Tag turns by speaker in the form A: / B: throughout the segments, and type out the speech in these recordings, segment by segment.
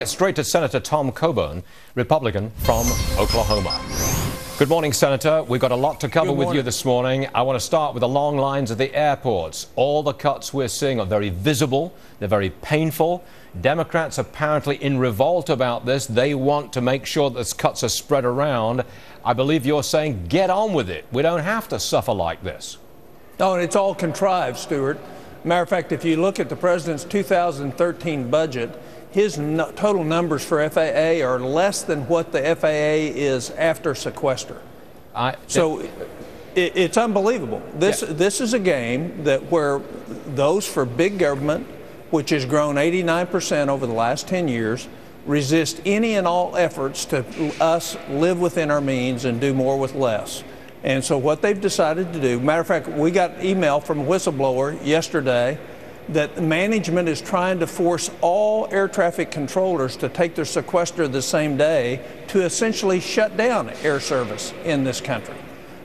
A: Straight to Senator Tom Coburn, Republican from Oklahoma. Good morning, Senator. We've got a lot to cover with you this morning. I want to start with the long lines at the airports. All the cuts we're seeing are very visible. They're very painful. Democrats apparently in revolt about this. They want to make sure that cuts are spread around. I believe you're saying get on with it. We don't have to suffer like this.
B: No, and it's all contrived, Stuart. Matter of fact, if you look at the president's 2013 budget, his total numbers for FAA are less than what the FAA is after Sequester. It's unbelievable. This is a game where those for big government, which has grown 89% over the last 10 years, resist any and all efforts to us live within our means and do more with less. And so what they've decided to do, matter of fact, we got email from a whistleblower yesterday that management is trying to force all air traffic controllers to take their sequester the same day to essentially shut down air service in this country.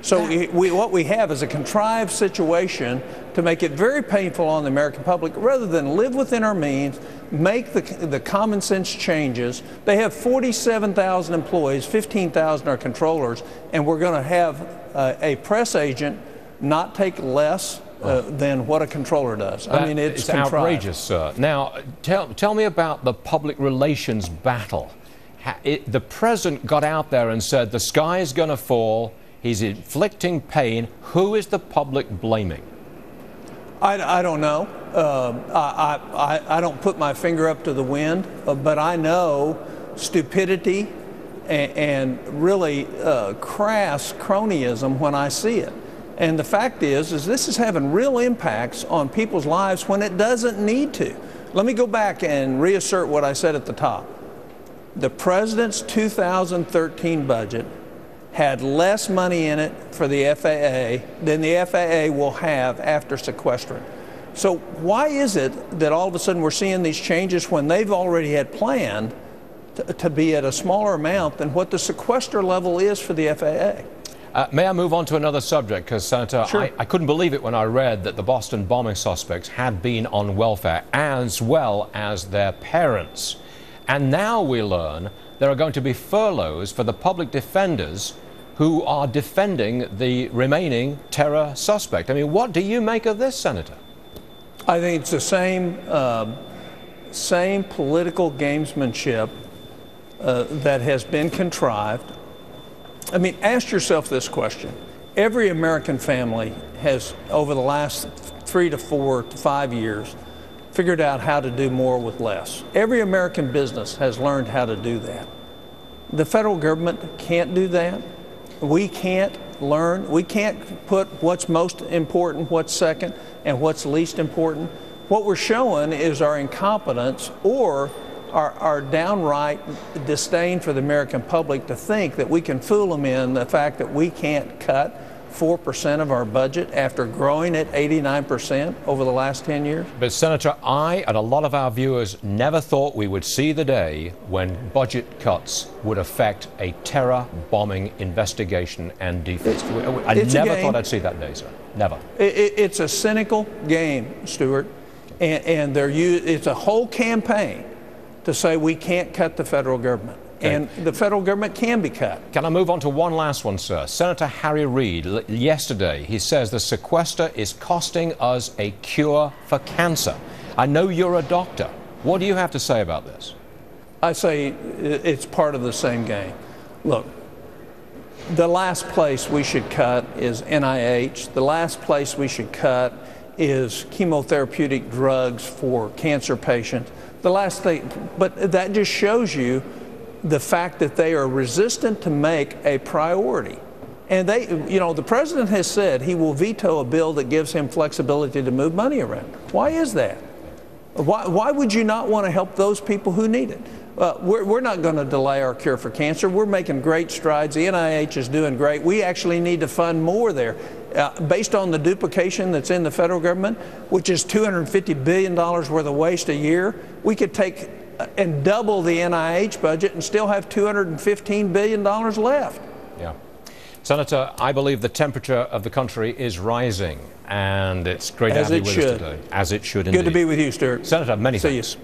B: So what we have is a contrived situation to make it very painful on the American public. Rather than live within our means, make the common sense changes. They have 47,000 employees, 15,000 are controllers, and we're going to have a press agent not take less than what a controller does. I mean, it's
A: outrageous, sir. Now, tell me about the public relations battle. The president got out there and said the sky is going to fall. He's inflicting pain. Who is the public blaming?
B: I don't know. I don't put my finger up to the wind, but I know stupidity and really crass cronyism when I see it. And the fact is this is having real impacts on people's lives when it doesn't need to. Let me go back and reassert what I said at the top. The president's 2013 budget had less money in it for the FAA than the FAA will have after sequestering. So why is it that all of a sudden we're seeing these changes when they've already had planned to be at a smaller amount than what the sequester level is for the FAA?
A: May I move on to another subject? Because, Senator,
B: sure.
A: I couldn't believe it when I read that the Boston bombing suspects had been on welfare as well as their parents. And now we learn there are going to be furloughs for the public defenders who are defending the remaining terror suspect. I mean, what do you make of this, Senator?
B: I think it's the same political gamesmanship that has been contrived. I mean, ask yourself this question. Every American family has, over the last 3 to 4 to 5 years, figured out how to do more with less. Every American business has learned how to do that. The federal government can't do that. We can't learn. We can't put what's most important, what's second, and what's least important. What we're showing is our incompetence or our downright disdain for the American public to think that we can fool them in the fact that we can't cut 4% of our budget after growing at 89% over the last 10 years.
A: But, Senator, I and a lot of our viewers never thought we would see the day when budget cuts would affect a terror bombing investigation and defense. I never thought I'd see that day, sir. Never.
B: It's a cynical game, Stuart, and it's a whole campaign to say we can't cut the federal government. Okay. And the federal government can be cut.
A: Can I move on to one last one, sir? Senator Harry Reid, yesterday, he says the sequester is costing us a cure for cancer. I know you're a doctor. What do you have to say about this?
B: I say it's part of the same game. Look, the last place we should cut is NIH. The last place we should cut is chemotherapeutic drugs for cancer patients. The last thing, but that just shows you the fact that they are resistant to make a priority. And the president has said he will veto a bill that gives him flexibility to move money around. Why is that? Why would you not want to help those people who need it? We're not going to delay our cure for cancer. We're making great strides. The NIH is doing great. We actually need to fund more there. Based on the duplication that's in the federal government, which is $250 billion worth of waste a year, we could take and double the NIH budget and still have $215 billion left.
A: Yeah. Senator, I believe the temperature of the country is rising, and it's great to have you with us today. As it should indeed.
B: Good to be with you, Stuart.
A: Senator, many thanks.
B: See you.